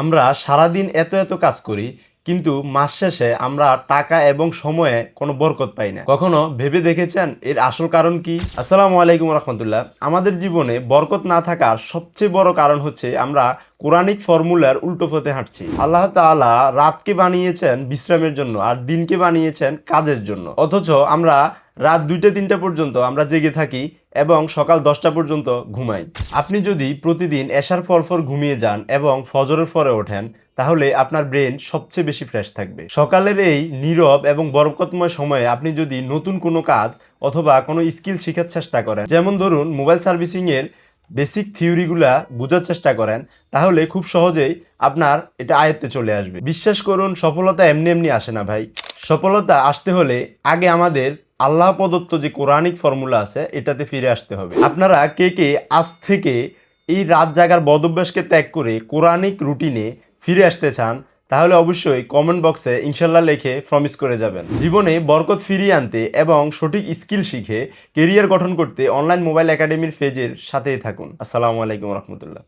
আমরা সারাদিন এত এত কাজ করি, কিন্তু মাস শেষে আমরা টাকা এবং সময়ে কোনো বরকত পাই না। কখনো ভেবে দেখেছেন এর আসল কারণ কি? আসসালামু আলাইকুম রহমতুল্লাহ। আমাদের জীবনে বরকত না থাকার সবচেয়ে বড় কারণ হচ্ছে আমরা কোরআনিক ফর্মুলার উল্টো পথে হাঁটছি। আল্লাহ তাআলা রাতকে বানিয়েছেন বিশ্রামের জন্য আর দিনকে বানিয়েছেন কাজের জন্য, অথচ আমরা রাত 2টা 3টা পর্যন্ত আমরা জেগে থাকি এবং সকাল 10টা পর্যন্ত ঘুমাই। আপনি যদি প্রতিদিন এশার পর ঘুমিয়ে যান এবং ফজরের পরে ওঠেন, তাহলে আপনার ব্রেন সবচেয়ে বেশি ফ্রেশ থাকবে। সকালের এই নীরব এবং বরকতময় সময়ে আপনি যদি নতুন কোনো কাজ অথবা কোনো স্কিল শেখার চেষ্টা করেন, যেমন ধরুন মোবাইল সার্ভিসিং এর বেসিক থিওরিগুলা বোঝার চেষ্টা করেন, তাহলে খুব সহজেই আপনার এটা আয়ত্তে চলে আসবে। বিশ্বাস করুন, সফলতা এমনি এমনি আসে না ভাই। সফলতা আসতে হলে আগে আমাদের আল্লাহ প্রদত্ত যে কোরআনিক ফর্মুলা আছে এটাতে ফিরে আসতে হবে। আপনারা কে কে আজ থেকে এই রাত জাগার বদভ্যাসকে ত্যাগ করে কোরআনিক রুটিনে ফিরে আসতে চান, তাহলে অবশ্যই কমেন্ট বক্সে ইনশাল্লাহ লিখে প্রমিস করে যাবেন। জীবনে বরকত ফিরিয়ে আনতে এবং সঠিক স্কিল শিখে কেরিয়ার গঠন করতে অনলাইন মোবাইল একাডেমির পেজের সাথেই থাকুন। আসসালামু আলাইকুম রহমতুল্লাহ।